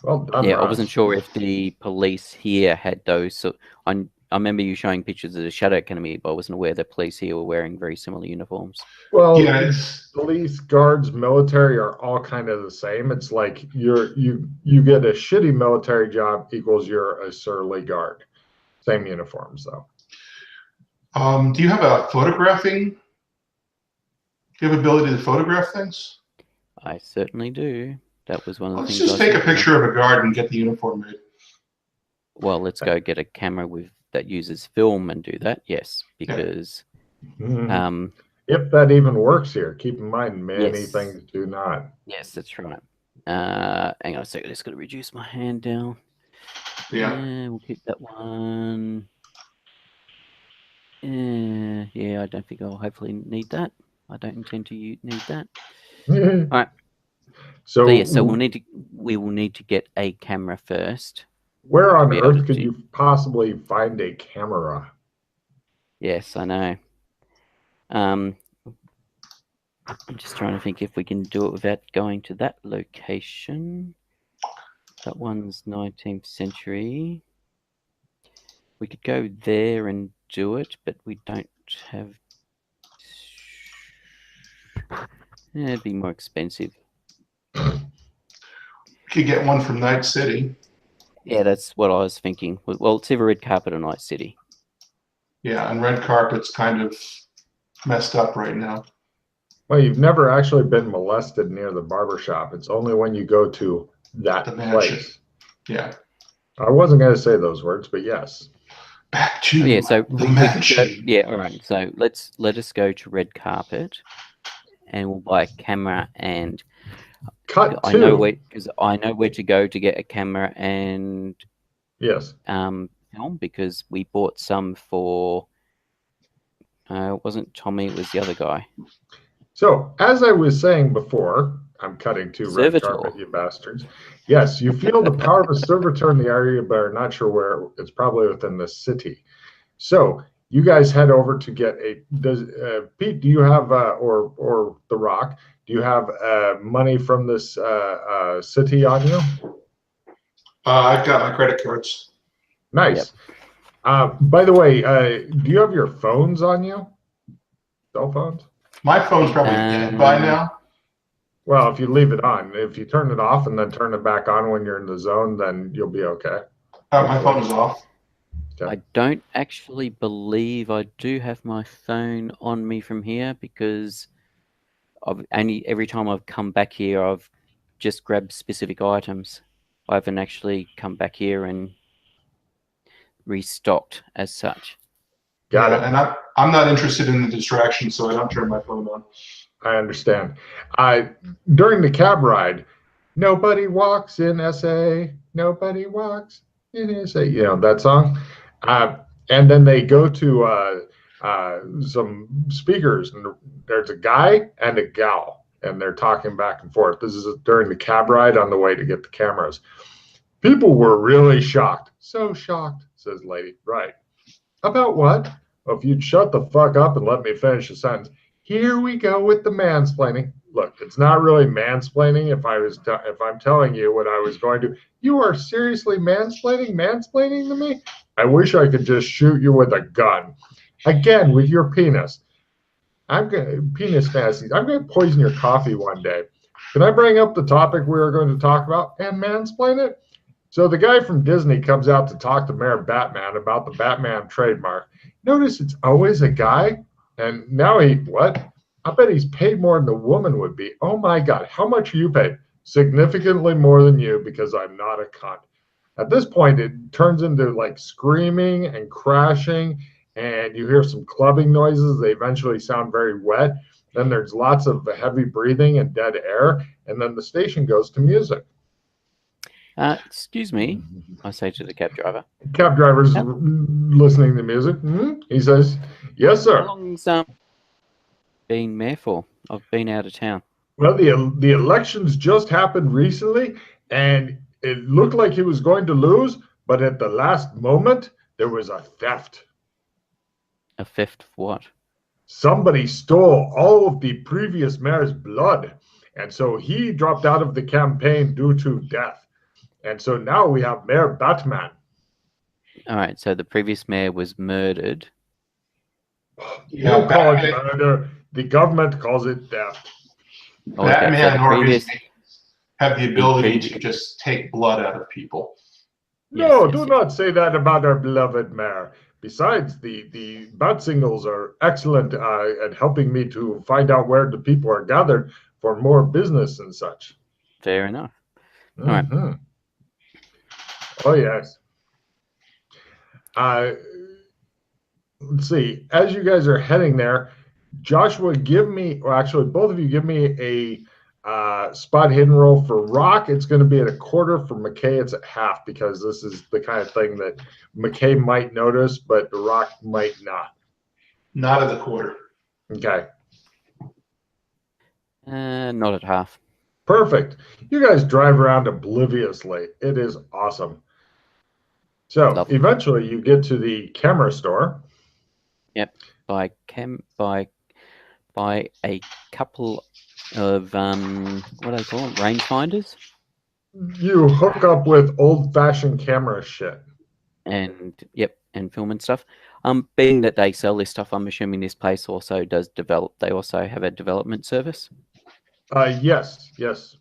Well done, Yeah, I wasn't Russ. sure if the police here had those. So I remember you showing pictures of the Shadow Academy, but I wasn't aware the police here were wearing very similar uniforms. Well, Yeah, it's police, guards, military are all kind of the same. It's like you get a shitty military job equals you're a surly guard. Same uniforms though. do you have a photographing? Do you have ability to photograph things? I certainly do. That was one of the Let's things I just was take a thinking of. picture of a guard and get the uniform made. Well, let's go get a camera with that uses film and do that. Yes, because Mhm. If that even works here, keep in mind many yes, things do not. yes, that's right. Hang on a second. Just got to reduce my hand down. Yeah. We'll keep that one. Yeah, I don't think I'll hopefully need that. I don't intend to need that. All right. So So yeah, so we will need to get a camera first where to on be able to earth could do. you possibly find a camera? Yes, I know. I'm just trying to think if we can do it without going to that location. That one's 19th century. We could go there and do it, but we don't have. It'd be more expensive. You could get one from Night City. Yeah, that's what I was thinking. Well, it's either Red Carpet or Night City. Yeah, and red carpet's kind of messed up right now. Well, you've never actually been molested near the barber shop. It's only when you go to that The mansion. place. Yeah. I wasn't going to say those words, but yes. Back to Yeah, so the we could go, mansion. yeah, all right. So let us go to Red Carpet, and we'll buy a camera. And Cut I know to. because I know where to go to get a camera and Yes. film because we bought some for. It wasn't Tommy; it was the other guy. So, as I was saying before, I'm cutting to red Servitor. carpet, you bastards. Yes, you feel the power of a servitor in the area, but are not sure where. It's probably within the city. So, you guys head over to get a. Does Pete? Do you have or the Rock? Do you have money from this city on you? I've got my credit cards. Nice. By the way, do you have your phones on you? Cell phones? My phone's probably dead by now. Well, if you leave it on, if you turn it off and then turn it back on when you're in the zone, then you'll be okay. My phone is off. Okay. I don't actually believe I do have my phone on me from here because I've only every time I've come back here, I've just grabbed specific items. I haven't actually come back here and restocked as such. Got Yeah, it. and I'm not interested in the distraction, so I don't turn my phone on. I understand. During the cab ride, nobody walks in SA. Nobody walks in SA. You know that song. And then they go to some speakers, and there's a guy and a gal, and they're talking back and forth. This is during the cab ride on the way to get the cameras. People were really shocked. So shocked, says the lady. Right. About what? Well, if you'd shut the fuck up and let me finish the sentence. Here we go with the mansplaining. Look, it's not really mansplaining if I'm telling you what I was going to. You are seriously mansplaining to me? I wish I could just shoot you with a gun. Again, with your penis. Penis fantasies. I'm going to poison your coffee one day. Can I bring up the topic we were going to talk about and mansplain it? So the guy from Disney comes out to talk to Mayor Batman about the Batman trademark. Notice it's always a guy, and now what? I bet he's paid more than the woman would be. Oh my God, how much are you paid? Significantly more than you because I'm not a cunt. At this point, it turns into like screaming and crashing, and you hear some clubbing noises. They eventually sound very wet. Then there's lots of heavy breathing and dead air, and then the station goes to music. Excuse me, I say to the cab driver. Cab driver's listening to music. He says, "Yes, How sir." long's been mayor for? I've been out of town. Well, the elections just happened recently, and it looked like he was going to lose, but at the last moment, there was a theft. A theft of what? Somebody stole all of the previous mayor's blood, and so he dropped out of the campaign due to death. And so now we have Mayor Batman. All right. So the previous mayor was murdered. You call it murder. The government calls it death. Batman or his mates have the ability previous- to just take blood out of people. No, Yes, do not say that about our beloved mayor. Besides, the bat singles are excellent at helping me to find out where the people are gathered for more business and such. Fair enough. Mm-hmm. All right. Oh, yes. Let's see. As you guys are heading there, Joshua, give me, or actually both of you, give me a spot hidden roll for Rock. It's going to be at 1/4. For McKay, it's at 1/2 because this is the kind of thing that McKay might notice, but Rock might not. Not at the 1/4. Okay. Not at 1/2. Perfect. You guys drive around obliviously. It is awesome. So Lovely. eventually you get to the camera store. Yep. By a couple of what do they call them? Rangefinders. You hook up with old-fashioned camera shit. And and film and stuff. Being that they sell this stuff, I'm assuming this place also does develop. They also have a development service. Yes. The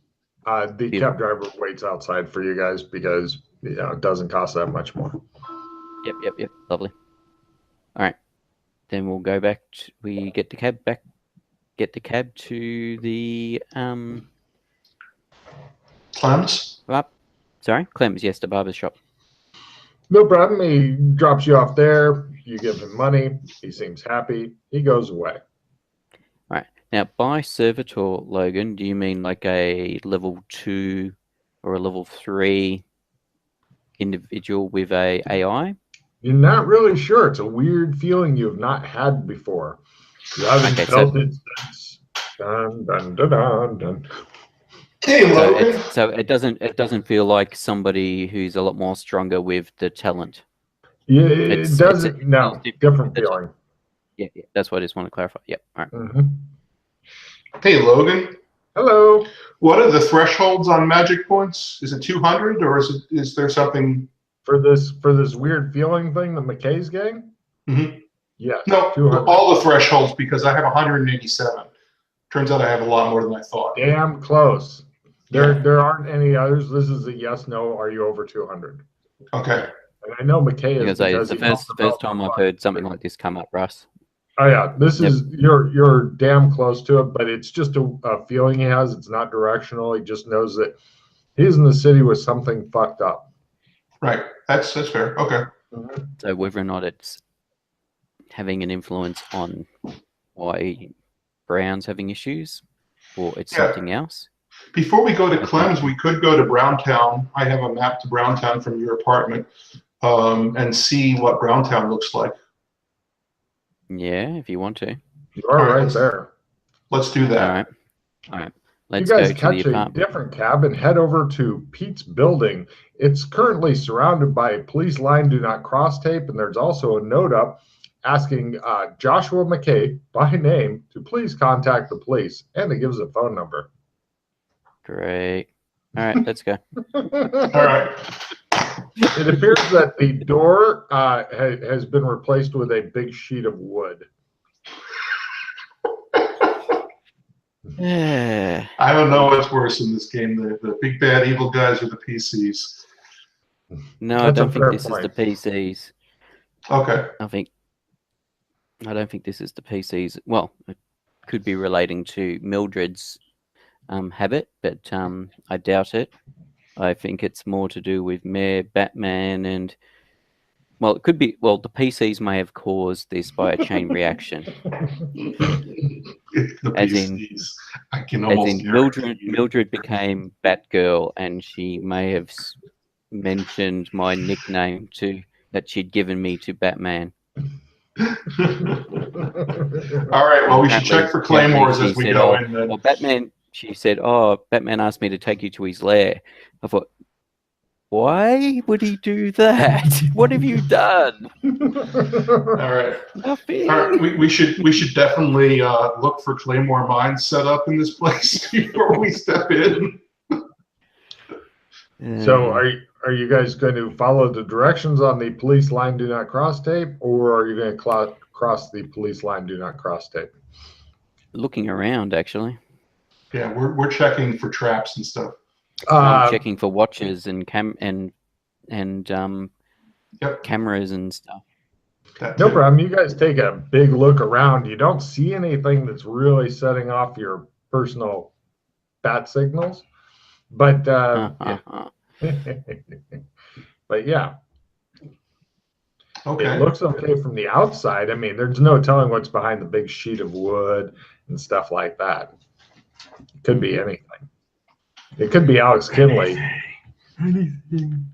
Beautiful. cab driver waits outside for you guys because it doesn't cost that much more. Yep. Lovely. All right. Then we'll go back. We get the cab back. Get the cab to the Clem's? Sorry, Clem's. Yes, the barber shop. No problem. He drops you off there. You give him money. He seems happy. He goes away. All right. Now, by servitor, Logan, do you mean like a level 2 or a level 3 individual with a AI? You're not really sure. It's a weird feeling you've not had before. You haven't felt it since. Dun, dun, dun, dun, dun. Hey, Logan. So it doesn't feel like somebody who's a lot more stronger with the talent. Yeah, it doesn't. No, different feeling. Yeah, that's what I just want to clarify. Yep. All right. Mm-hmm. Hey, Logan. Hello. What are the thresholds on magic points? Is it 200 or is there something for this weird feeling thing that McKay's getting? Mm-hmm. Yes. No, 200. all the thresholds because I have 187. Turns out I have a lot more than I thought. Damn close. There aren't any others. This is a yes, no. Are you over 200? Okay. And I know McKay is because it's the first time I've heard something like this come up, Russ. Oh yeah, this is you're damn close to it, but it's just a feeling he has. It's not directional. He just knows that he's in the city with something fucked up. Right. That's fair. Okay. Mm-hmm. So whether or not it's having an influence on why Brown's having issues, or it's something else. Before we go to Clem's, we could go to Browntown. I have a map to Browntown from your apartment, and see what Browntown looks like. Yeah, if you want to. You are right there. Let's do that. All right. Let's you guys go to catch the a apartment. different cab and head over to Pete's building. It's currently surrounded by a police line do not cross tape, and there's also a note up asking Joshua McKay by name to please contact the police, and it gives a phone number. Great. All right, let's go. All right. It appears that the door has been replaced with a big sheet of wood. Yeah. I don't know what's worse in this game, the big bad evil guys or the PCs. No, I don't think this is the PCs. Okay. I don't think this is the PCs. Well, it could be relating to Mildred's habit, but I doubt it. I think it's more to do with Mayor Batman and, well, it could be, well, the PCs may have caused this by a chain reaction. The As PCs. I can almost Mildred became Batgirl, and she may have mentioned my nickname that she'd given me to Batman. All right, well, we should check for claymores as we go in. Well, Batman, she said, oh, Batman asked me to take you to his lair. I thought, why would he do that? What have you done? All right. Nothing. All right, we should definitely look for claymore mines set up in this place before we step in. So are you guys going to follow the directions on the police line do not cross tape, or are you going to cross the police line do not cross tape? Looking around, actually. Yeah, we're checking for traps and stuff. I'm checking for watches and Yep. cameras and stuff. No problem. You guys take a big look around. You don't see anything that's really setting off your personal bat signals, but yeah. But yeah, Okay. it looks okay from the outside. I mean, there's no telling what's behind the big sheet of wood and stuff like that. It could be anything. It could be Alex Kinley. Anything.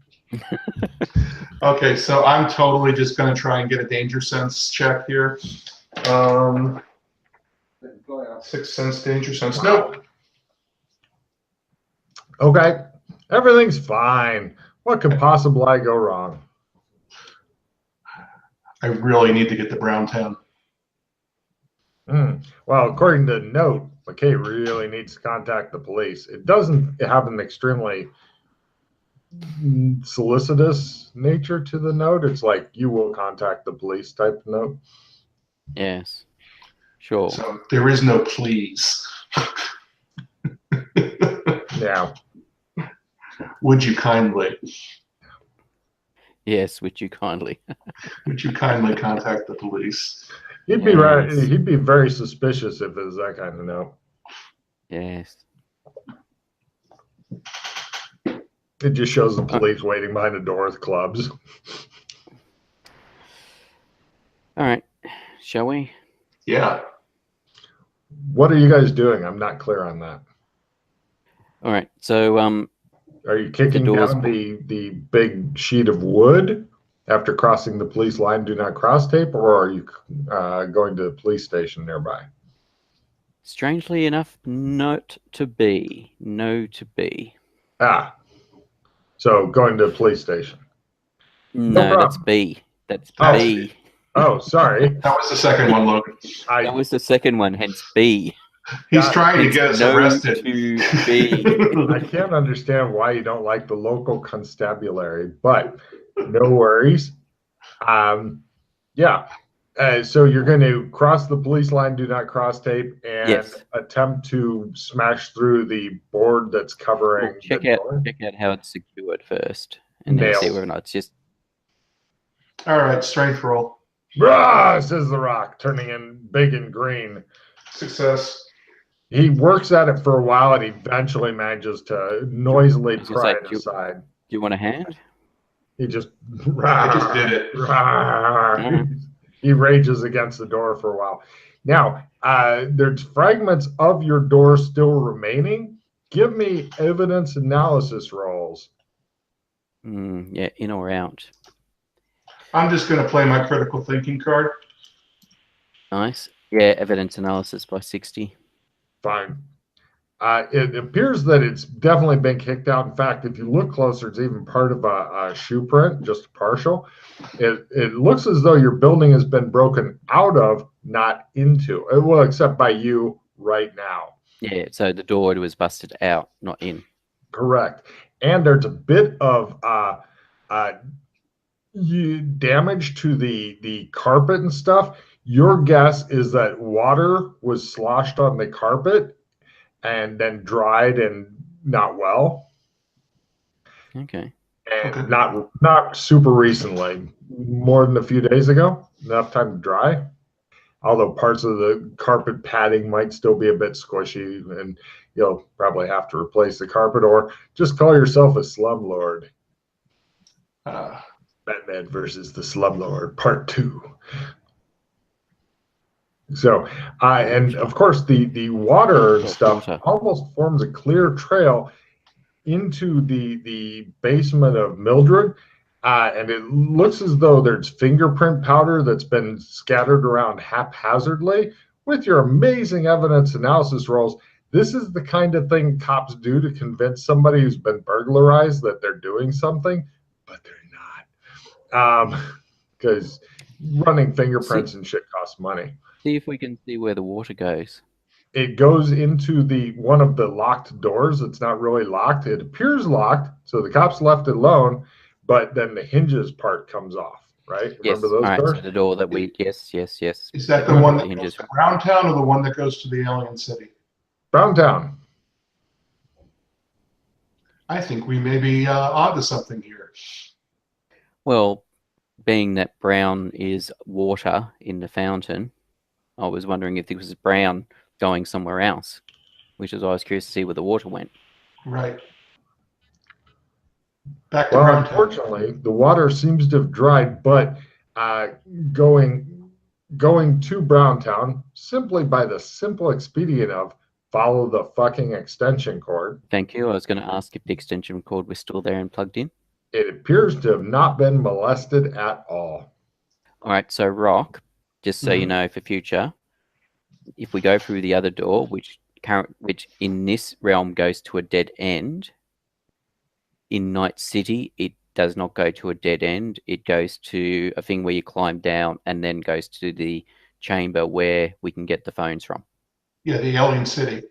Okay, so I'm totally just going to try and get a danger sense check here. 6 sense, danger sense. Nope. Okay, everything's fine. What could possibly go wrong? I really need to get to Browntown. Well, according to the note, McKay really needs to contact the police. It doesn't have an extremely solicitous nature to the note. It's like, you will contact the police type of note. Yes. Sure. So there is no please. Yeah. Would you kindly? Yes, would you kindly? Would you kindly contact the police? He'd be right. He'd be very suspicious if it was that kind of note. Yes. It just shows the police waiting behind the door with clubs. All right. Shall we? Yeah. What are you guys doing? I'm not clear on that. All right. So are you kicking down the big sheet of wood after crossing the police line do not cross tape, or are you going to the police station nearby? Strangely enough, not to be. No to be. Ah. So going to the police station. No, that's B. That's B. Oh, sorry. That was the second one, Logan. That was the second one, hence B. He's trying to get us arrested. To B. I can't understand why you don't like the local constabulary, but no worries. Yeah. So you're going to cross the police line, do not cross tape, and attempt to smash through the board that's covering check out how it's secured first, and then see whether or not it's just. All right, strength roll. Rah, says the Rock, turning in big and green. Success. He works at it for a while and eventually manages to noisily pry it aside. Do you want a hand? He just. I just did it. He rages against the door for a while. Now, there's fragments of your door still remaining. Give me evidence analysis rolls. Yeah, in or out. I'm just going to play my critical thinking card. Nice. Yeah, evidence analysis by 60. Fine. It appears that it's definitely been kicked out. In fact, if you look closer, it's even part of a shoe print, just partial. It looks as though your building has been broken out of, not into. Well, except by you right now. Yeah, so the door was busted out, not in. Correct. And there's a bit of damage to the carpet and stuff. Your guess is that water was sloshed on the carpet and then dried and not well. Okay. And not super recently, more than a few days ago, enough time to dry. Although parts of the carpet padding might still be a bit squishy, and you'll probably have to replace the carpet or just call yourself a slumlord. Batman versus the Slumlord, Part 2. So, and of course, the water and stuff almost forms a clear trail into the basement of Mildred, and it looks as though there's fingerprint powder that's been scattered around haphazardly. With your amazing evidence analysis rolls, this is the kind of thing cops do to convince somebody who's been burglarized that they're doing something, but they're not. Because running fingerprints and shit costs money. See if we can see where the water goes. it goes into one of the locked doors. It's not really locked. It appears locked, so the cops left it alone, but then the hinges part comes off, right? Yes. Remember those All right. doors? So the door that we. Yes. Is that the one that goes to Browntown or the one that goes to the Alien City? Browntown. I think we may be onto something here. Well, being that brown is water in the fountain, I was wondering if this was brown going somewhere else, which is why I was curious to see where the water went. Right. Back to Well, Browntown. unfortunately, the water seems to have dried, but going to Browntown simply by the simple expedient of follow the fucking extension cord. Thank you. I was going to ask if the extension cord was still there and plugged in. It appears to have not been molested at all. All right. So, Rock, just so you know for future, if we go through the other door, which in this realm goes to a dead end, in Night City, it does not go to a dead end. It goes to a thing where you climb down and then goes to the chamber where we can get the phones from. Yeah, the Alien City.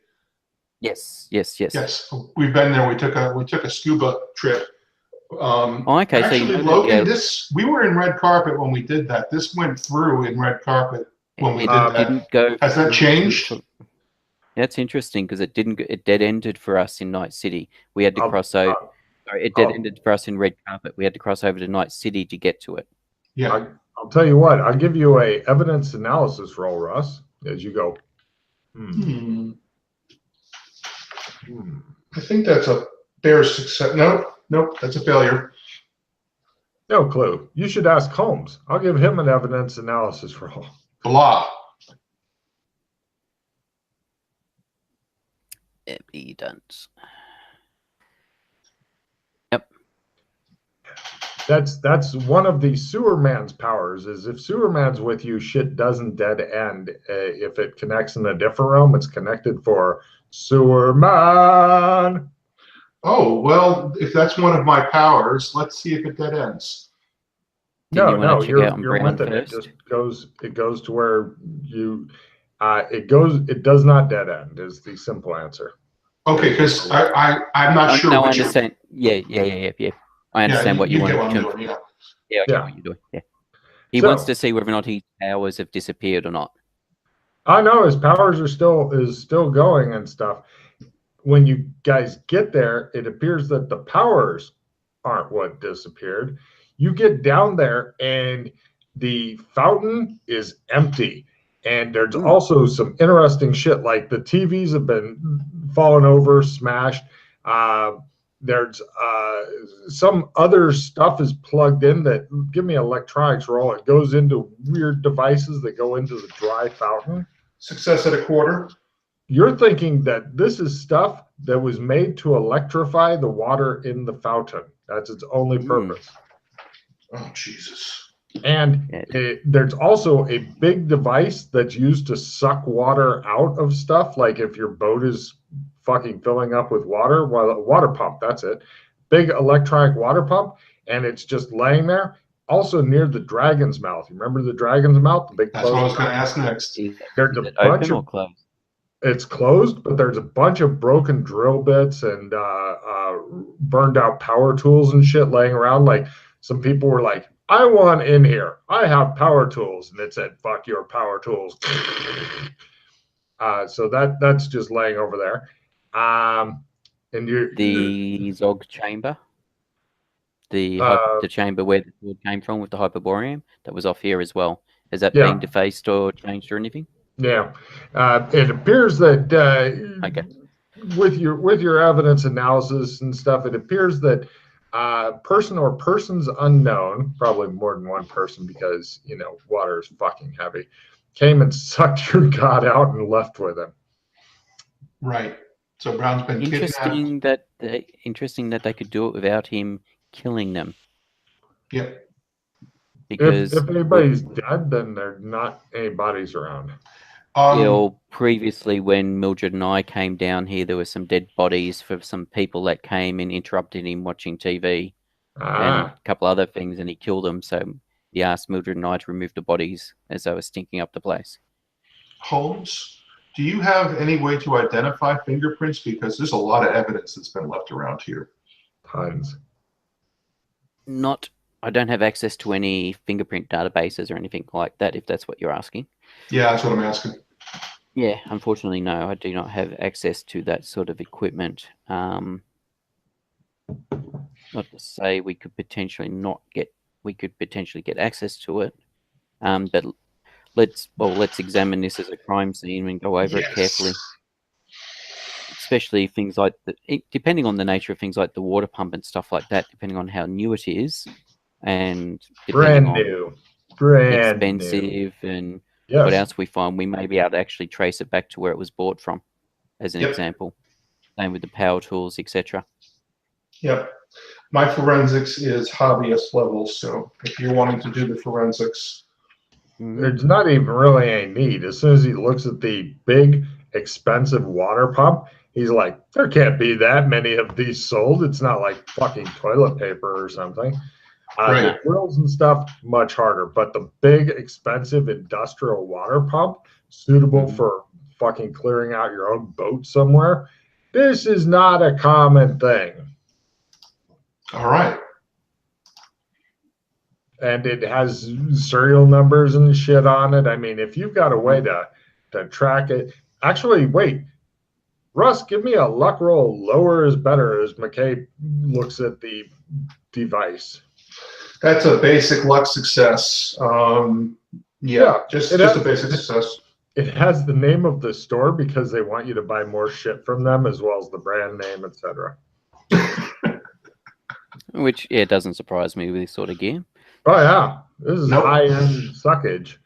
Yes. Yes, we've been there. We took a scuba trip. Okay, actually, so you know Logan, we were in red carpet when we did that. This went through in red carpet when we did that. Didn't go. Has that changed? That's interesting because it didn't. It dead ended for us in Night City. We had to cross over. Sorry, it dead ended for us in red carpet. We had to cross over to Night City to get to it. Yeah. I'll tell you what. I'll give you a evidence analysis roll, Russ, as you go. I think that's a fair success. Nope, that's a failure. No clue. You should ask Holmes. I'll give him an evidence analysis roll. Blah. Evidence. That's one of the sewer man's powers. Is if sewer man's with you, shit doesn't dead end. If it connects in a different realm, it's connected for sewer man. Oh well, if that's one of my powers, let's see if it dead ends. You're with it. It just goes. It goes to where you. It goes. It does not dead end. Is the simple answer. Okay, because I'm not sure. No, I understand. Yeah. I understand what you want to do. Yeah, I get what you're doing. Yeah. He wants to see whether or not his powers have disappeared or not. I know his powers are still going and stuff. When you guys get there, it appears that the powers aren't what disappeared. You get down there and the fountain is empty. And there's also some interesting shit, like the TVs have been fallen over, smashed. There's some other stuff is plugged in that, give me an electronics roll. It goes into weird devices that go into the dry fountain. Success at a quarter. You're thinking that this is stuff that was made to electrify the water in the fountain. That's its only purpose. Oh, Jesus. And there's also a big device that's used to suck water out of stuff. Like if your boat is fucking filling up with water, well, a water pump, that's it. Big electronic water pump, and it's just laying there. Also near the dragon's mouth. You remember the dragon's mouth? The big. That's what I was going to ask next. There's a bunch of. Closed? It's closed, but there's a bunch of broken drill bits and burned out power tools and shit laying around. Like some people were like, I want in here. I have power tools. And it said, fuck your power tools. So that's just laying over there. And the Zog chamber, the chamber where the sword came from with the Hyperborean, that was off here as well. Has that been defaced or changed or anything? Yeah. It appears that with your evidence analysis and stuff, it appears that person or persons unknown, probably more than one person because, water is fucking heavy, came and sucked your god out and left with him. Right. So Brown's been kidnapped. Interesting that they could do it without him killing them. Yep. Because if anybody's dead, then there's not any bodies around. Previously, when Mildred and I came down here, there were some dead bodies for some people that came and interrupted him watching TV and a couple other things, and he killed them. So he asked Mildred and I to remove the bodies as they were stinking up the place. Holmes, Do you have any way to identify fingerprints? Because there's a lot of evidence that's been left around here. Tons. Not. I don't have access to any fingerprint databases or anything like that, if that's what you're asking. Yeah, that's what I'm asking. Yeah, unfortunately, no, I do not have access to that sort of equipment. Not to say we could potentially get access to it. But let's examine this as a crime scene and go over it carefully. Especially things like depending on the nature of things like the water pump and stuff like that, depending on how new it is, and depending on expensive and what else we find, we may be able to actually trace it back to where it was bought from, as an example. Same with the power tools, etc. Yep. My forensics is hobbyist level, so if you're wanting to do the forensics, there's not even really a need. As soon as he looks at the big, expensive water pump, he's like, there can't be that many of these sold. It's not like fucking toilet paper or something. The grills and stuff, much harder. But the big, expensive industrial water pump, suitable for fucking clearing out your own boat somewhere, this is not a common thing. All right. And it has serial numbers and shit on it. I mean, if you've got a way to track it. Actually, wait. Russ, give me a luck roll. Lower is better as McKay looks at the device. That's a basic luck success. Just a basic success. It has the name of the store because they want you to buy more shit from them, as well as the brand name, etc. Which doesn't surprise me with this sort of gear. Oh yeah, this is high-end suckage.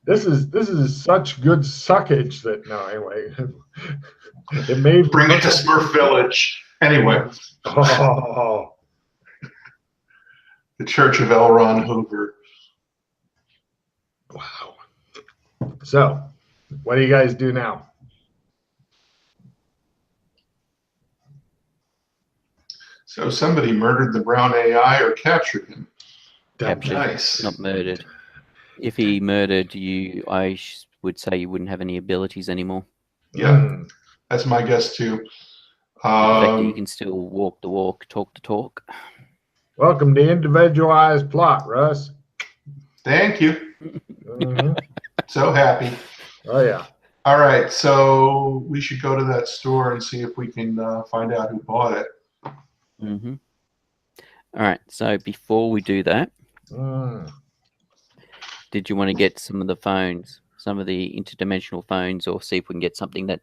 This is such good suckage that anyway, it may bring it to Smurf Village anyway. Oh. The Church of L. Ron Hoover. Wow. So, what do you guys do now? So somebody murdered the brown AI or captured him. Captured, nice. Not murdered. If he murdered you, I would say you wouldn't have any abilities anymore. Yeah, that's my guess too. The fact that you can still walk the walk, talk the talk. Welcome to Individualized Plot, Russ. Thank you. So happy. Oh, yeah. All right, so we should go to that store and see if we can find out who bought it. All right, so before we do that, did you want to get some of the phones, some of the interdimensional phones, or see if we can get something that,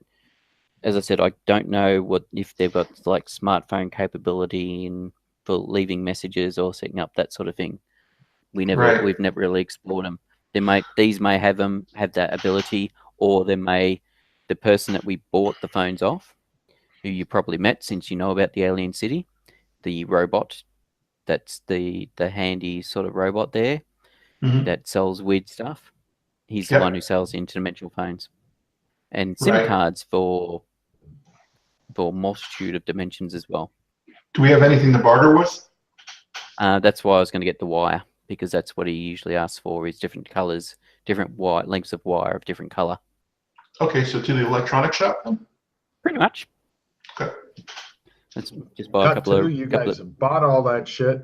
as I said, I don't know if they've got like smartphone capability for leaving messages or setting up that sort of thing. We've never really explored them. These may have that ability, or the person that we bought the phones off, who you probably met since you know about the alien city, the robot. That's the handy sort of robot there that sells weird stuff. He's the one who sells interdimensional phones and SIM cards for multitude of dimensions as well. Do we have anything to barter with? That's why I was going to get the wire, because that's what he usually asks for, is different colors, different lengths of wire of different color. Okay, so to the electronic shop then? Pretty much. Okay. Let's just buy a couple of... You guys have bought all that shit.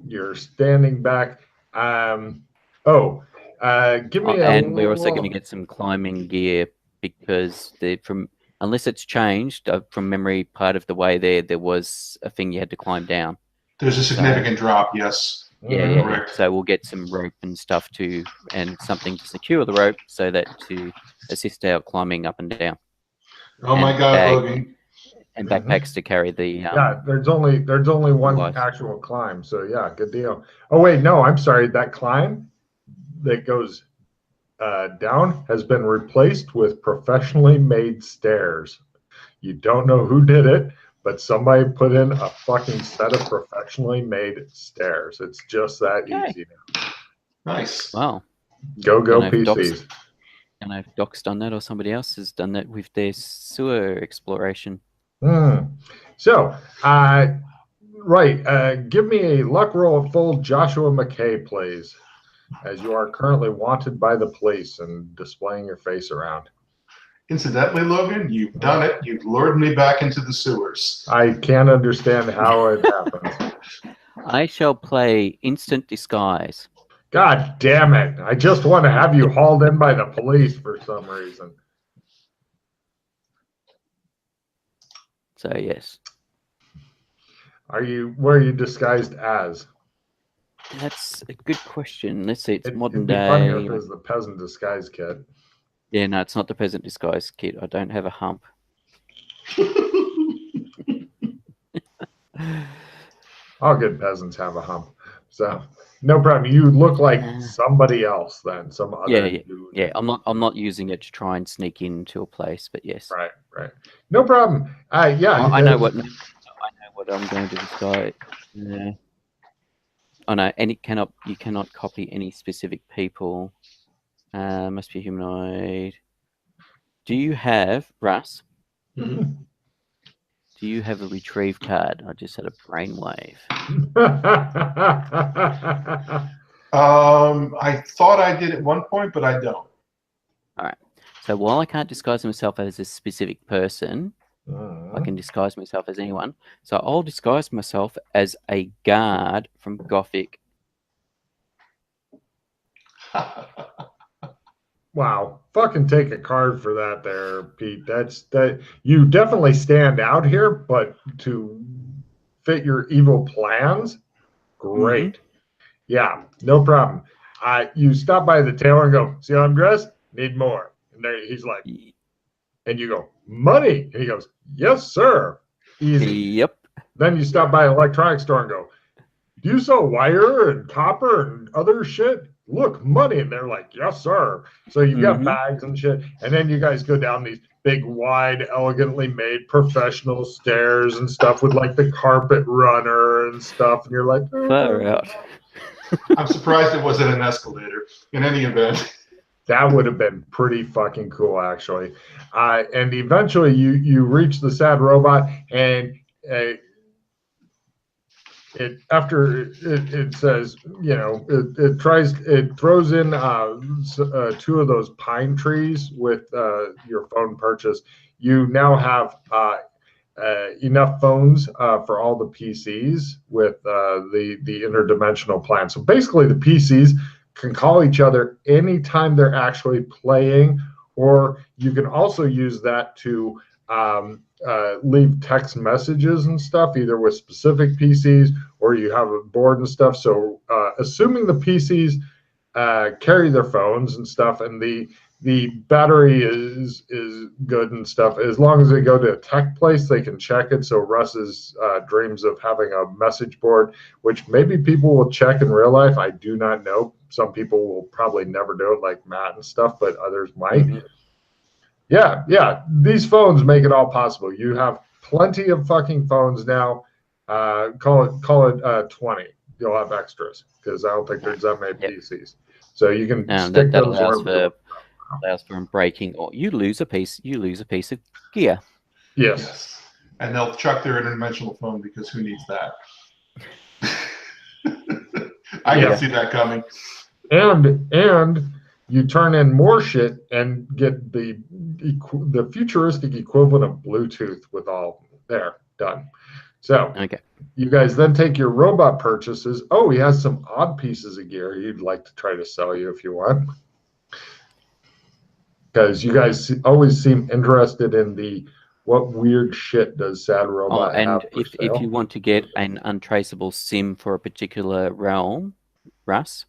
You're standing back. Give me and we're also going to get some climbing gear, because unless it's changed from memory, part of the way there was a thing you had to climb down. There's a significant drop, yes. Yeah. So we'll get some rope and stuff and something to secure the rope, so that to assist our climbing up and down. Oh my God, Logan. And backpacks to carry the. There's only one actual climb, so yeah, good deal. Oh wait, no, I'm sorry. That climb that goes down has been replaced with professionally made stairs. You don't know who did it, but somebody put in a fucking set of professionally made stairs. It's just that easy now. Nice. Wow. Go PCs. I don't know if Doc's done that or somebody else has done that with their sewer exploration. So, give me a luck roll of full Joshua McKay, please, as you are currently wanted by the police and displaying your face around. Incidentally, Logan, you've done it. You've lured me back into the sewers. I can't understand how it happens. I shall play Instant Disguise. God damn it. I just want to have you hauled in by the police for some reason. So yes, Where are you disguised as? that's a good question. Let's see. It's modern It'd be funnier day. if it was the peasant disguise kit. Yeah, no, it's not the peasant disguise kit. I don't have a hump. All good peasants have a hump. So no problem. You look like somebody else then, some other dude. Yeah. I'm not using it to try and sneak into a place, but yes. Right. No problem. Yeah. I know what I'm going to disguise. Yeah. Oh no, and you cannot copy any specific people. Must be humanoid. Do you have, Russ? Mm-hmm. Do you have a retrieve card? I just had a brainwave. I thought I did at one point, but I don't. All right. So while I can't disguise myself as a specific person, I can disguise myself as anyone. So I'll disguise myself as a guard from Gothic. Wow. Fucking take a card for that there, Pete. That you definitely stand out here, but to fit your evil plans, great. Mm-hmm. Yeah, no problem. You stop by the tailor and go, see how I'm dressed? Need more. And there he's like, and you go, money. And he goes, yes, sir. Easy. Yep. Then you stop by an electronics store and go, do you sell wire and copper and other shit? Look, money. And they're like, yes, sir. So you got bags and shit. And then you guys go down these big, wide, elegantly made professional stairs and stuff with like the carpet runner and stuff. And you're like, far out. I'm surprised it wasn't an escalator in any event. That would have been pretty fucking cool, actually. And eventually you reach the sad robot, and it says, you know, it throws in two of those pine trees with your phone purchase. You now have enough phones for all the PCs with the interdimensional plan. So basically, the PCs can call each other anytime they're actually playing, or you can also use that to leave text messages and stuff, either with specific PCs or you have a board and stuff. So assuming the PCs carry their phones and stuff, and the battery is good and stuff, as long as they go to a tech place, they can check it. So Russ's dreams of having a message board, which maybe people will check in real life, I do not know. Some people will probably never do it, like Matt and stuff, but others might. Yeah, these phones make it all possible. You have plenty of fucking phones now. Call it 20. You'll have extras, because I don't think there's that many PCs. So you can stick that those allows for breaking, or you lose a piece of gear. Yes. And they'll chuck their interdimensional phone, because who needs that? I can see that coming. And you turn in more shit and get the futuristic equivalent of Bluetooth with all there done. So you guys then take your robot purchases. Oh, he has some odd pieces of gear he'd like to try to sell you if you want, because you guys always seem interested in what weird shit does Sad Robot have for sale. If you want to get an untraceable SIM for a particular realm, Russ,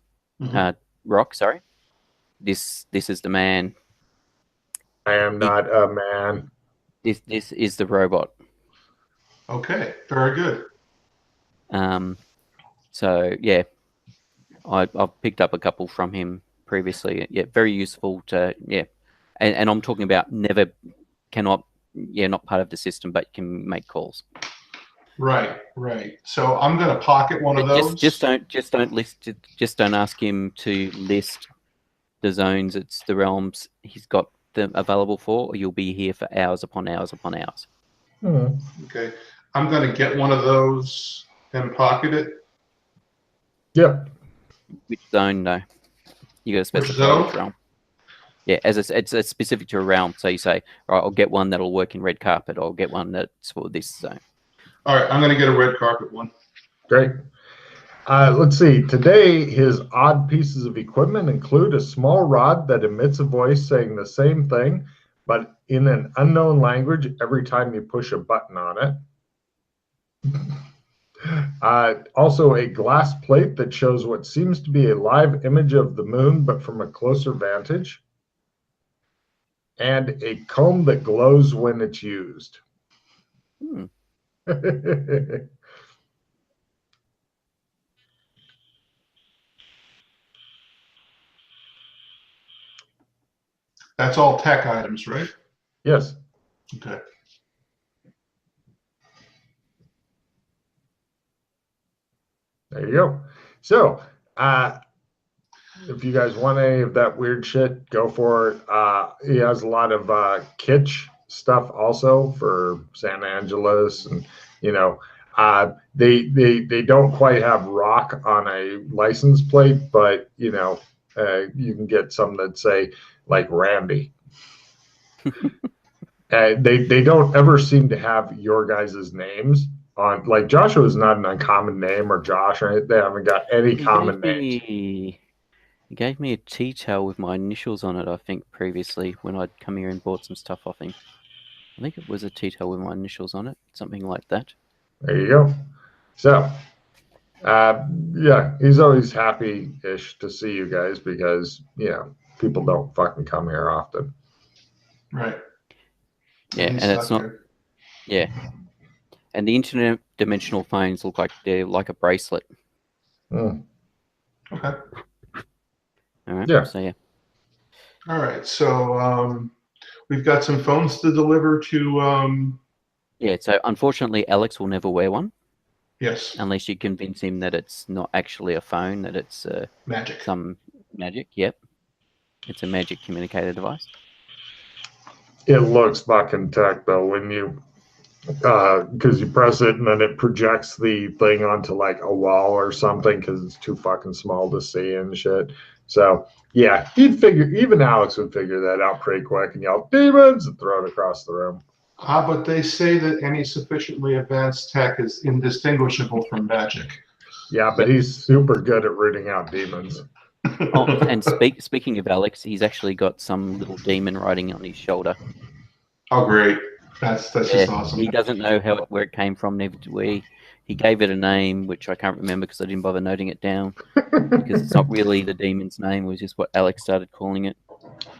Rock, sorry, this is the man. I am not a man. This is the robot. Okay, very good. So yeah, I've picked up a couple from him previously. Yeah, very useful to and I'm talking about not part of the system, but can make calls. Right. So I'm going to pocket one of those. Just don't ask him to list the zones. It's the realms he's got them available for, or you'll be here for hours upon hours upon hours. Okay, I'm going to get one of those and pocket it. Yep. Which zone though? You got to specify which realm. Yeah, it's specific to a realm. So you say, all right, I'll get one that'll work in red carpet. I'll get one that's for this zone. All right, I'm going to get a red carpet one. Great. Let's see. Today, his odd pieces of equipment include a small rod that emits a voice saying the same thing, but in an unknown language every time you push a button on it. Also, a glass plate that shows what seems to be a live image of the moon, but from a closer vantage. And a comb that glows when it's used. Hmm. That's all tech items, right? Yes. Okay. There you go. So, if you guys want any of that weird shit, go for it. He has a lot of kitsch stuff also for San Angeles, and you know, they don't quite have rock on a license plate, but you know, you can get some that say like Randy. They don't ever seem to have your guys' names on. Like Joshua is not an uncommon name, or Josh, or they haven't got any common names. He gave me a tea towel with my initials on it, I think, previously when I'd come here and bought some stuff off him. I think it was a tea towel with my initials on it, something like that. There you go. So, yeah, he's always happy-ish to see you guys because, you know, people don't fucking come here often. Right. Yeah, and it's not. Good. Yeah, and the interdimensional phones look like they're like a bracelet. Mm. Okay. All right. Yeah. So yeah. All right. So we've got some phones to deliver to. Yeah. So unfortunately, Alex will never wear one. Yes. Unless you convince him that it's not actually a phone, that it's magic. Some magic. Yep. It's a magic communicator device. It looks fucking tech though when you, because you press it and then it projects the thing onto like a wall or something because it's too fucking small to see and shit. So yeah, even Alex would figure that out pretty quick and yell demons and throw it across the room. But they say that any sufficiently advanced tech is indistinguishable from magic. Yeah, but he's super good at rooting out demons. Oh, and speaking of Alex, he's actually got some little demon riding on his shoulder. Oh, great. That's just awesome. He doesn't know where it came from, neither do we. He gave it a name, which I can't remember because I didn't bother noting it down. Because it's not really the demon's name, it was just what Alex started calling it.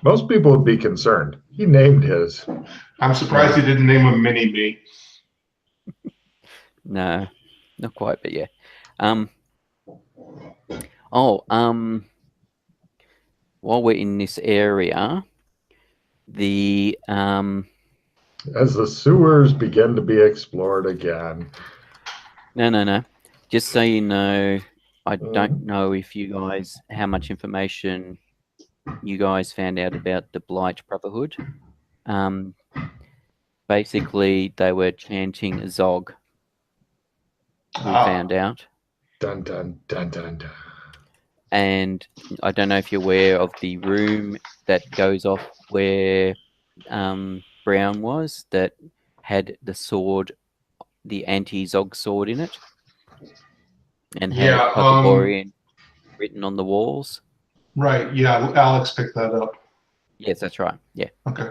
Most people would be concerned. He named his. I'm surprised he didn't name him Mini-Me. No, not quite, but yeah. While we're in this area, as the sewers begin to be explored again. No. Just so you know, I don't know if you guys, how much information you guys found out about the Blight Brotherhood. Basically, they were chanting Zog. We found out. Dun, dun, dun, dun, dun. And I don't know if you're aware of the room that goes off where Brown was, that had the sword, the anti-Zog sword in it, and had Hyperborean written on the walls. Right. Yeah, Alex picked that up. Yes, that's right. Yeah. Okay.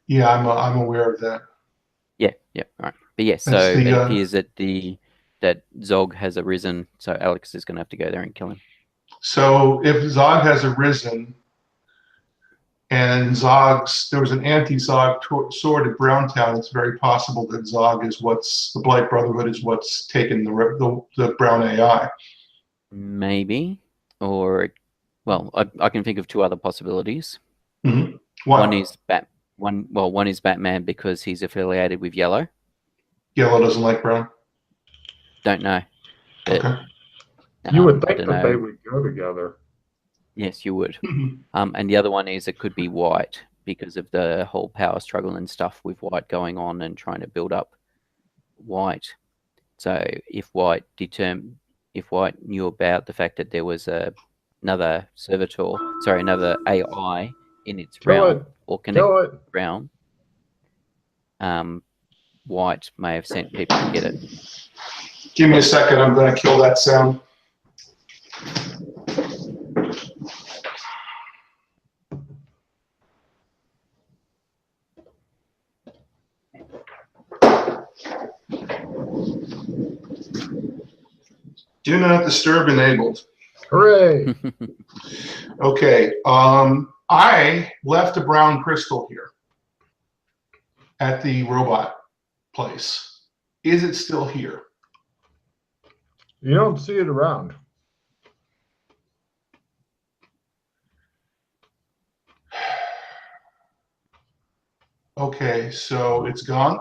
Yeah, I'm aware of that. Yeah. All right. But yes, so it appears that Zog has arisen, so Alex is going to have to go there and kill him. So if Zog has arisen, and there was an anti-Zog sword at Browntown, it's very possible that Zog is the Blight Brotherhood is what's taken the Brown AI. Maybe, or, well, I can think of two other possibilities. Mm-hmm. One is Batman because he's affiliated with Yellow. Yellow doesn't like Brown? Don't know. But, okay. You would think that they would go together. Yes, you would. And the other one is it could be White because of the whole power struggle and stuff with White going on and trying to build up White. So if White knew about the fact that there was a another servitor, sorry, another AI in its Kill realm it. or connect Kill it. realm, White may have sent people to get it. Give me a second. I'm going to kill that sound. Do not disturb enabled. Hooray. Okay. I left a brown crystal here at the robot place. Is it still here? You don't see it around. Okay, so it's gone?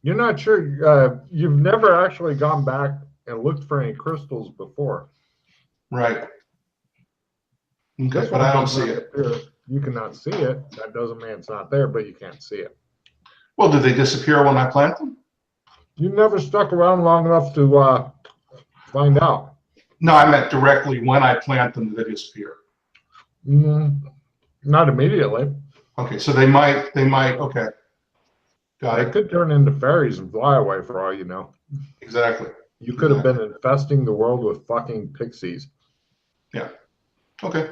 You're not sure. You've never actually gone back and looked for any crystals before. Right. Okay, This but one I don't does see not it. appear. You cannot see it. That doesn't mean it's not there, but you can't see it. Well, did they disappear when I plant them? You never stuck around long enough to find out. No, I meant directly when I plant them, did they disappear? Not immediately. Okay, so they might, okay. Got They it. could turn into fairies and fly away for all you know. Exactly. You could have been infesting the world with fucking pixies. Yeah. Okay.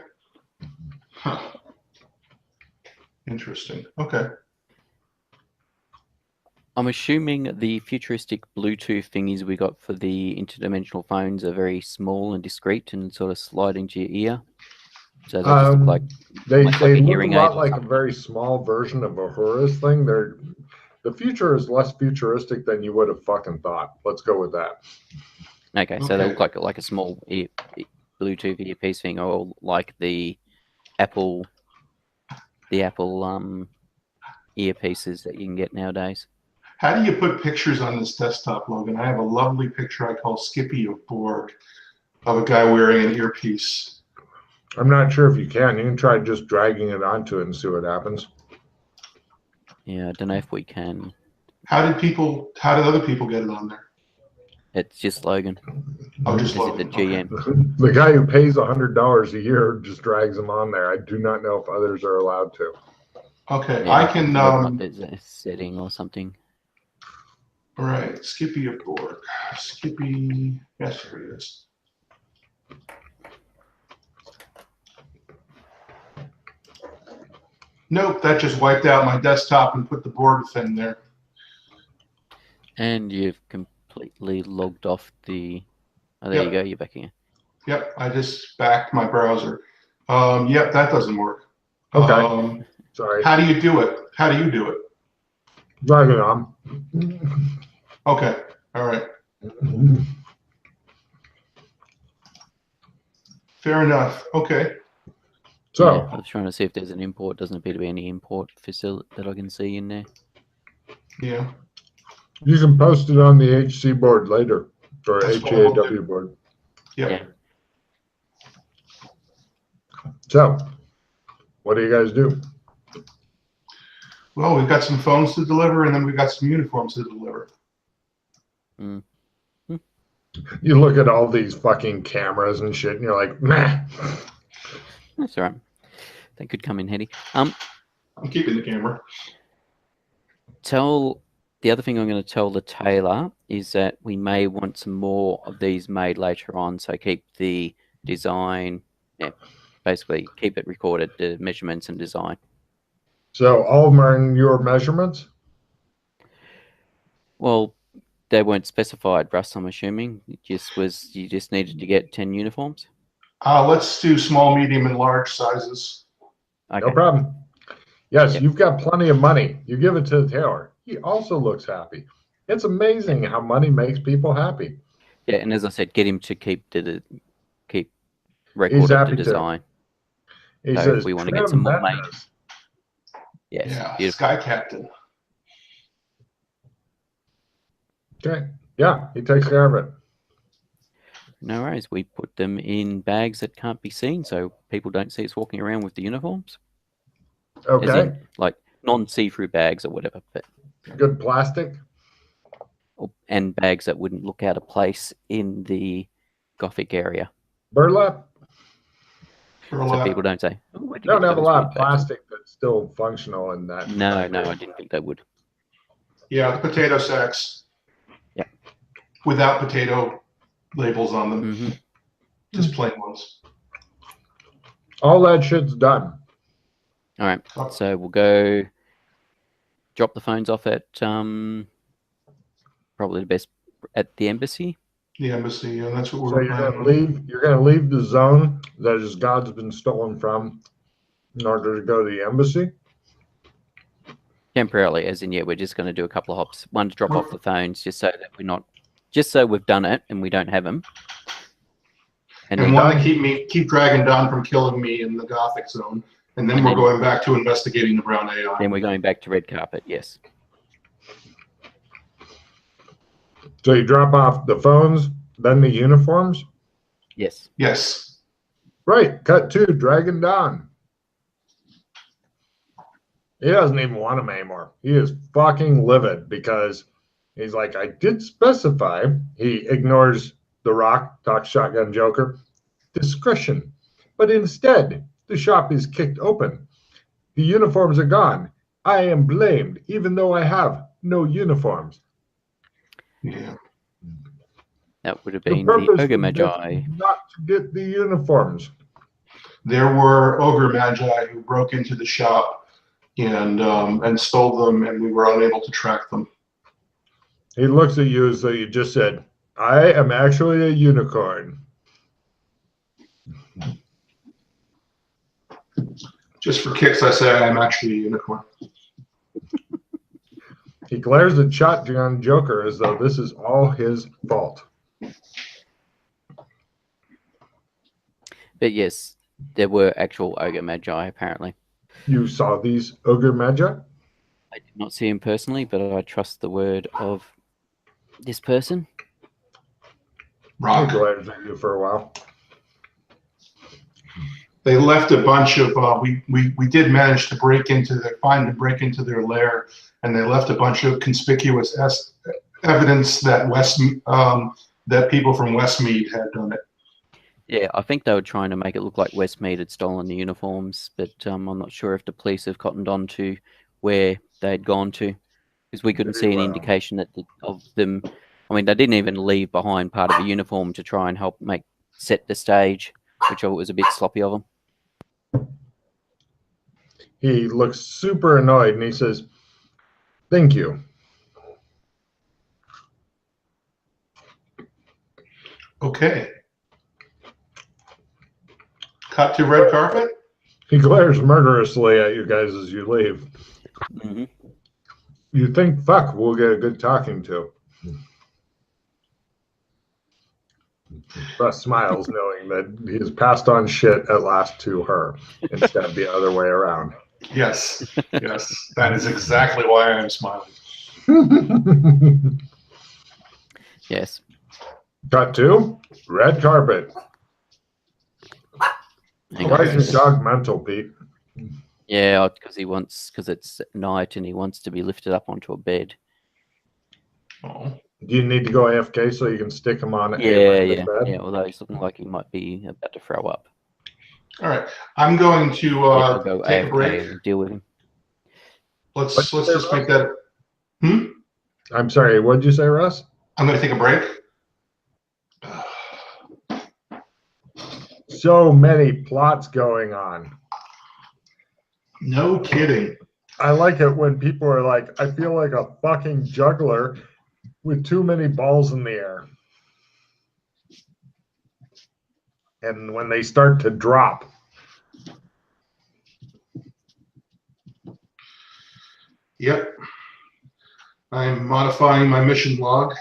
Huh. Interesting. Okay. I'm assuming the futuristic Bluetooth thingies we got for the interdimensional phones are very small and discreet and sort of slide into your ear. So they just look like they like a look a hearing lot aid or like a something. very small version of a Horus thing. The future is less futuristic than you would have fucking thought. Let's go with that. Okay, so they look like a small Bluetooth earpiece thing, or like the Apple earpieces that you can get nowadays. How do you put pictures on this desktop, Logan? I have a lovely picture I call Skippy of Borg of a guy wearing an earpiece. I'm not sure if you can. You can try just dragging it onto it and see what happens. Yeah, I don't know if we can. How did other people get it on there? It's just Logan. Oh, just Is it Logan. the GM? Okay. The guy who pays $100 a year just drags them on there. I do not know if others are allowed to. Okay, Yeah, I can. There's a setting or something. All right, Skippy of Borg. Skippy. Yes, here it is. Nope, that just wiped out my desktop and put the Borg thing there. And you've completely logged off the. Oh, there you go. You're back again. Yep, I just backed my browser. Yep, that doesn't work. Okay. Sorry. How do you do it? How do you do it? Drag it on. Okay. All right. Fair enough. Okay. So yeah, I was trying to see if there's an import. Doesn't appear to be any import facility that I can see in there. Yeah. you can post it on the HC board later, or That's what we'll HAW do. board. Yep. Yeah. So, what do you guys do? Well, we've got some phones to deliver, and then we've got some uniforms to deliver. Mm. You look at all these fucking cameras and shit, and you're like, meh. That's all right. That could come in handy. I'm keeping the camera. The other thing I'm going to tell the tailor is that we may want some more of these made later on. So keep the design, basically keep it recorded, the measurements and design. So all of them are in your measurements? Well, they weren't specified, Russ, I'm assuming. You just needed to get 10 uniforms? Let's do small, medium, and large sizes. Okay. No problem. Yes, Yep. You've got plenty of money. You give it to the tailor. He also looks happy. It's amazing how money makes people happy. Yeah, and as I said, get him to keep He's record of the happy to. design. He So says, if we want to get some more made. Yes, Yeah. beautiful. Sky Captain. Okay. Yeah, he takes care of it. No worries. We put them in bags that can't be seen, so people don't see us walking around with the uniforms. As Okay. in, like non-see-through bags or whatever, but Good plastic. and bags that wouldn't look out of place in the Gothic area. Burlap. For a So lot. people don't say, "Oh, where'd They you don't get have a those lot weird of pretzels?" plastic that's still functional in that. No, I didn't think they would. Yeah, the potato sacks. Yeah. Without potato labels on them. Hmm. Just plain ones. All that shit's done. All right, so we'll go drop the phones off at probably the best at the embassy. The embassy, and that's what So we're you're planning. gonna leave. You're gonna leave the zone that his God's been stolen from, in order to go to the embassy. Temporarily, as in, yeah, we're just going to do a couple of hops. One to drop off the phones, just so that we're not, just so we've done it and we don't have them. And then, one to keep Dragon Dawn from killing me in the Gothic zone. And then we're going back to investigating the brown AI. Then we're going back to red carpet, yes. So you drop off the phones, then the uniforms. Yes. Yes. Right. Cut to Dragon Dawn. He doesn't even want them anymore. He is fucking livid because he's like, I did specify. He ignores the Rock, talks shotgun Joker, discretion. But instead, the shop is kicked open. The uniforms are gone. I am blamed, even though I have no uniforms. Yeah. That would have been The the purpose Ogre was Magi. not to get the uniforms. There were Ogre Magi who broke into the shop and stole them, and we were unable to track them. He looks at you as though you just said, I am actually a unicorn. Just for kicks, I say I'm actually a unicorn. He glares at Shotgun Joker as though this is all his fault. But yes, there were actual Ogre Magi, apparently. You saw these Ogre Magi? I did not see him personally, but I trust the word of this person. Rock. He glares at you for a while. They left a bunch of, we did manage to break into their lair, and they left a bunch of conspicuous evidence that that people from Westmead had done it. Yeah, I think they were trying to make it look like Westmead had stolen the uniforms, but I'm not sure if the police have cottoned on to where they had gone to, because we couldn't see any indication of them. I mean, they didn't even leave behind part of the uniform to try and help set the stage, which I thought was a bit sloppy of them. He looks super annoyed and he says, thank you. Okay. Cut to red carpet. He glares murderously at you guys as you leave. Mm-hmm. You think, fuck, we'll get a good talking to. Russ smiles, knowing that he has passed on shit at last to her instead of the other way around. Yes, yes, that is exactly why I'm smiling. Yes. Cut to red carpet. Why is your dog mental, Pete? Yeah, because it's night and he wants to be lifted up onto a bed. Oh. Do you need to go AFK so you can stick him on Yeah. bed? Although he's looking like he might be about to throw up. All right, I'm going to I'll go take a AFK break. and deal with him. Let's just make that. I'm sorry, what did you say, Russ? I'm going to take a break. So many plots going on. No kidding. I like it when people are like, I feel like a fucking juggler with too many balls in the air. And when they start to drop. Yep. I'm modifying my mission log.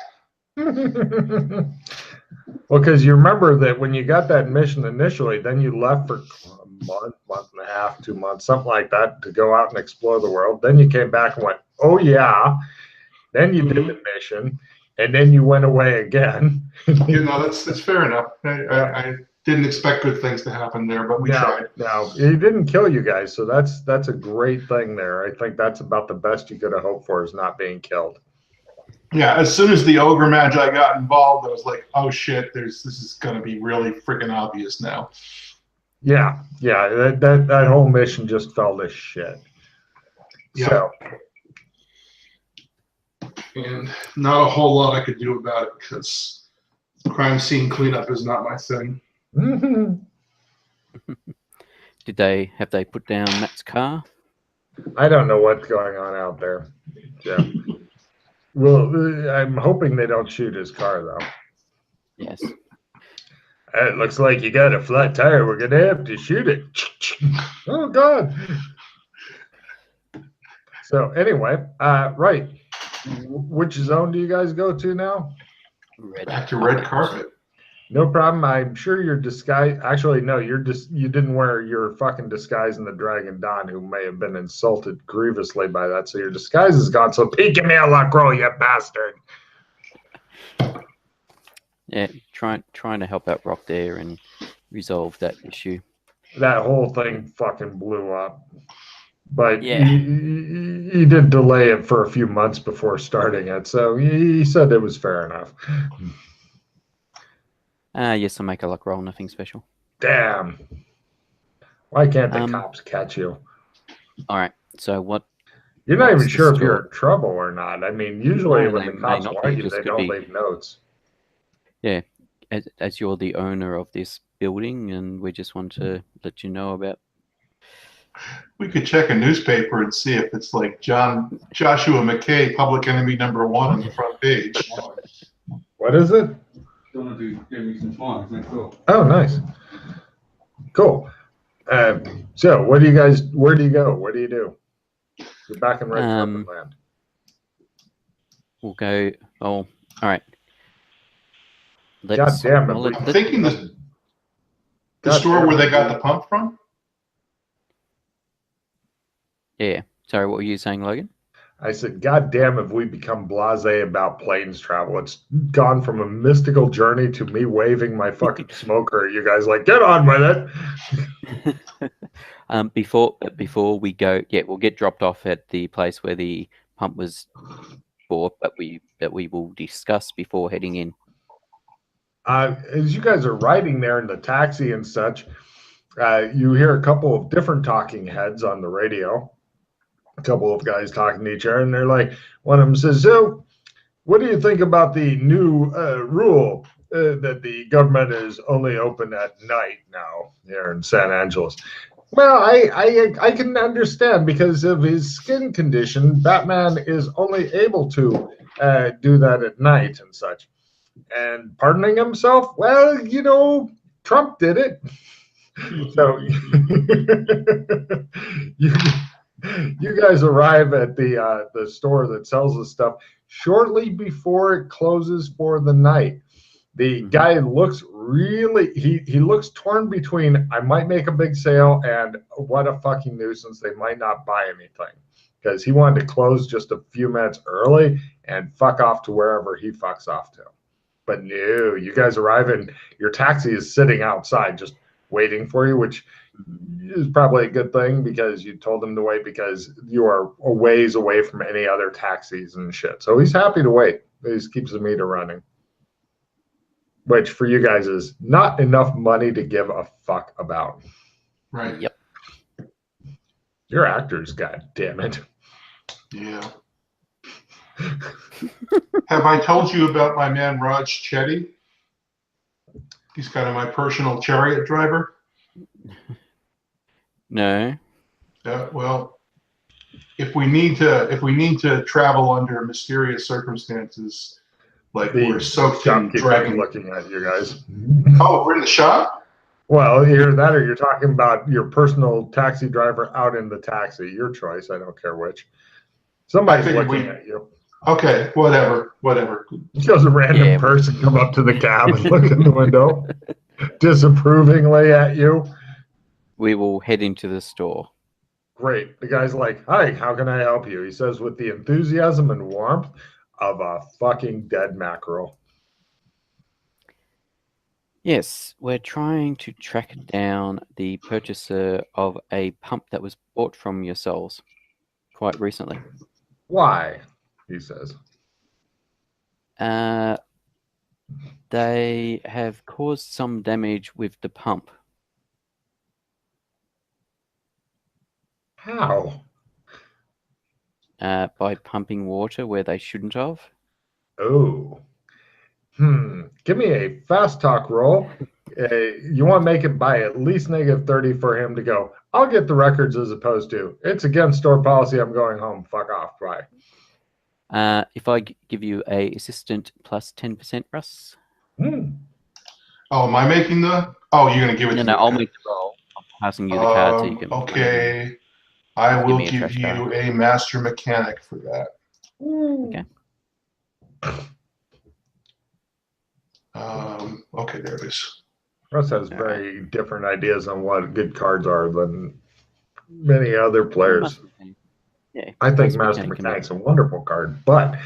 Well, because you remember that when you got that mission initially, then you left for a month and a half, 2 months, something like that, to go out and explore the world. Then you came back and went, oh, yeah. Then you did the mission, and then you went away again. That's fair enough. I didn't expect good things to happen there, but we tried. No, he didn't kill you guys, so that's a great thing there. I think that's about the best you could have hoped for, is not being killed. Yeah, as soon as the Ogre Magi got involved, I was like, oh shit, this is going to be really freaking obvious now. Yeah, that whole mission just fell to shit. Yeah. So, And not a whole lot I could do about it because crime scene cleanup is not my thing. Have they put down Matt's car? I don't know what's going on out there. Yeah. Well, I'm hoping they don't shoot his car though. Yes. It looks like you got a flat tire. We're gonna have to shoot it. Oh God. So anyway, right. Which zone do you guys go to now? Back to red carpet. No problem. I'm sure your disguise. Actually, no. You didn't wear your fucking disguise in the Dragon Dawn, who may have been insulted grievously by that. So your disguise is gone. So peek me a Lacroix, you bastard. Yeah, trying to help out Rock there and resolve that issue. That whole thing fucking blew up. But Yeah. he did delay it for a few months before starting it. So he said it was fair enough. Yes, I'll make a luck roll, nothing special. Damn. Why can't the cops catch you? All right. So what? You're not even sure if store? you're in trouble or not. I mean, usually No, when they the may cops not want be, you, just they could don't be. leave notes. Yeah, as you're the owner of this building, and we just want to let you know about. We could check a newspaper and see if it's like Joshua McKay, public enemy number 1 on the front page. What is it? Gonna do give me some time next door. Oh, nice. Cool. So, where do you go? What do you do? You're back in red carpet land. We'll go. Oh, all right. God damn it! I'm thinking the store where they got the pump from. Yeah. Sorry, what were you saying, Logan? I said, God damn, if we become blasé about planes travel. It's gone from a mystical journey to me waving my fucking smoker at you guys like, get on with it. Before we go, yeah, we'll get dropped off at the place where the pump was bought, but we will discuss before heading in. As you guys are riding there in the taxi and such, you hear a couple of different talking heads on the radio. A couple of guys talking to each other, and they're like, one of them says, so what do you think about the new rule that the government is only open at night now here in San Angeles? Well, I can understand because of his skin condition, Batman is only able to do that at night and such. And pardoning himself, well, you know, Trump did it. So you guys arrive at the store that sells the stuff shortly before it closes for the night. The guy looks really he looks torn between I might make a big sale and what a fucking nuisance, they might not buy anything, because he wanted to close just a few minutes early and fuck off to wherever he fucks off to. But no, you guys arrive and your taxi is sitting outside just waiting for you, which is probably a good thing because you told him to wait because you are a ways away from any other taxis and shit. So he's happy to wait. He just keeps the meter running, which for you guys is not enough money to give a fuck about. Right. Yep. You're actors, god damn it. Yeah. Have I told you about my man Raj Chetty? He's kind of my personal chariot driver. No. Well, if we need to travel under mysterious circumstances, like we're soaked in dragon. Looking at you guys. Oh, we're in the shop? Well, either that or you're talking about your personal taxi driver out in the taxi. Your choice. I don't care which. Somebody's looking at you. Okay, whatever. Just a random person come up to the cab and look in the window disapprovingly at you. We will head into the store. Great. The guy's like, hi, how can I help you? He says with the enthusiasm and warmth of a fucking dead mackerel. Yes, we're trying to track down the purchaser of a pump that was bought from yourselves quite recently. Why? He says. They have caused some damage with the pump. How? By pumping water where they shouldn't have. Oh. Give me a fast talk roll. You want to make it by at least -30 for him to go, I'll get the records, as opposed to, it's against store policy, I'm going home. Fuck off. Bye. If I give you a assistant plus 10%, Russ. Oh, am I making the? Oh, you're gonna give it to me. I'll make the roll. I'm passing you the card so you can. Okay, I Give will me a give trash you a master mechanic for that. Okay. Okay, there it is. Russ has very different ideas on what good cards are than many other players. Yeah, I think Master Mechanic's a wonderful card, but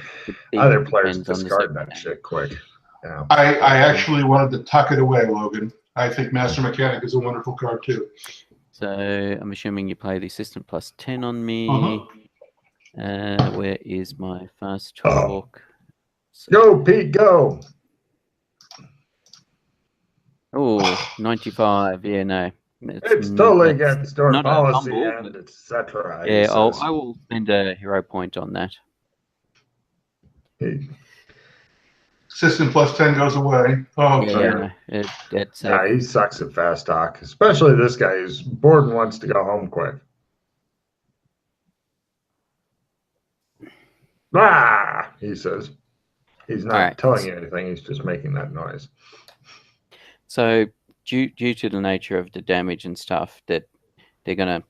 other players discard that shit quick. Yeah. I actually wanted to tuck it away, Logan. I think Master Mechanic is a wonderful card too. So I'm assuming you play the assistant plus 10 on me. Where is my fast talk? Go, Pete, go. Oh, 95. Yeah, no. It's totally against store policy and etc. Yeah, I will spend a hero point on that. Assistant plus 10 goes away. Oh, yeah, he sucks at fast talk, especially this guy who's bored and wants to go home quick. He says. He's not telling you anything, he's just making that noise. So, due to the nature of the damage and stuff, that they're going to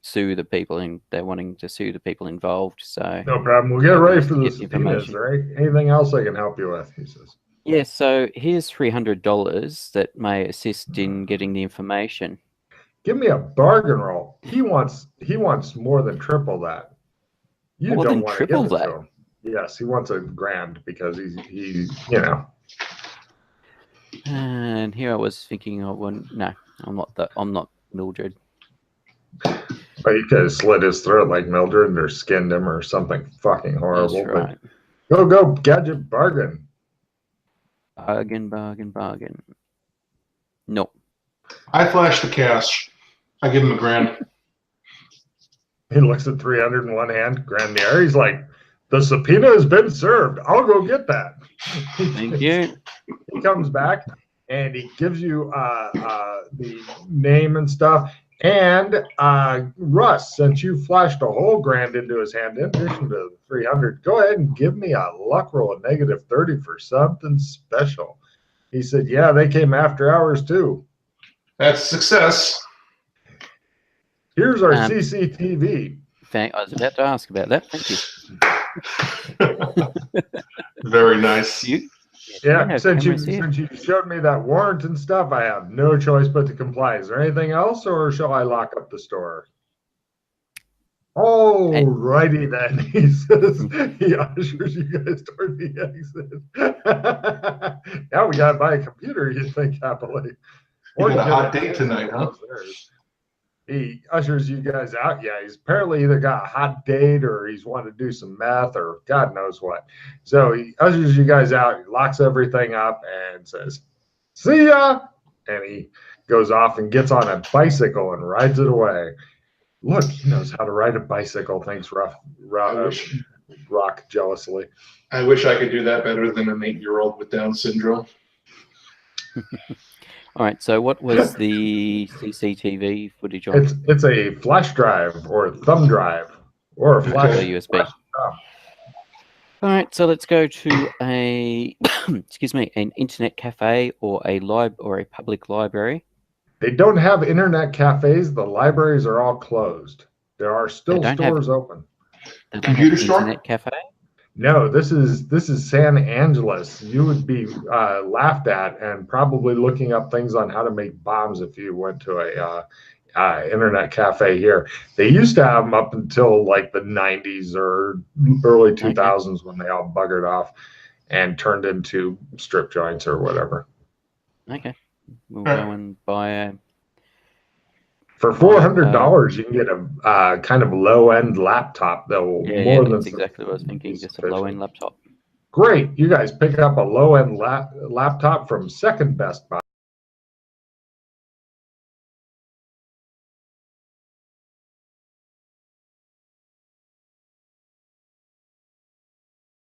sue the people, and they're wanting to sue the people involved. So no problem. We'll get ready for the subpoenas, right? Anything else I can help you with? He says. Yeah. So here's $300 that may assist in getting the information. Give me a bargain roll. He wants more than triple that. You don't want to give it to him. Yes, he wants $1,000 because he's And here I was thinking, no, I'm not Mildred. But he could have slit his throat like Mildred or skinned him or something fucking horrible. That's right. But go, gadget, bargain. Bargain. Nope. I flash the cash. I give him $1,000. He looks at 300 in one hand, $1,000 in the air. He's like, the subpoena has been served. I'll go get that. Thank you. He comes back and he gives you the name and stuff. And Russ, since you flashed a whole $1,000 into his hand in addition to 300, go ahead and give me a luck roll of -30 for something special. He said, yeah, they came after hours too. That's success. Here's our CCTV. I was about to ask about that. Thank you. Very nice. Yeah, since you showed me that warrant and stuff, I have no choice but to comply. Is there anything else, or shall I lock up the store? All righty then, he says. He ushers you guys toward the exit. Now we got to buy a computer, you'd think, happily. You got a hot date tonight, huh? He ushers you guys out. Yeah, he's apparently either got a hot date or he's wanting to do some meth or God knows what. So he ushers you guys out, he locks everything up and says, see ya! And he goes off and gets on a bicycle and rides it away. Look, he knows how to ride a bicycle, thinks Rock jealously. I wish I could do that better than an 8-year-old with Down syndrome. All right, so what was the CCTV footage on? It's a flash drive or a thumb drive or a flash USB. All right, so let's go to an internet cafe or a public library. They don't have internet cafes. The libraries are all closed. There are still stores open. Computer store? Internet cafe? No, this is San Angeles. You would be laughed at and probably looking up things on how to make bombs if you went to a internet cafe here. They used to have them up until like the 90s or early 2000s when they all buggered off and turned into strip joints or whatever. Okay, we'll go and buy a. For $400, you can get a kind of low-end laptop that will more than. That's exactly what I was thinking. Just a low-end laptop. Great, you guys pick up a low-end laptop from Second Best Buy.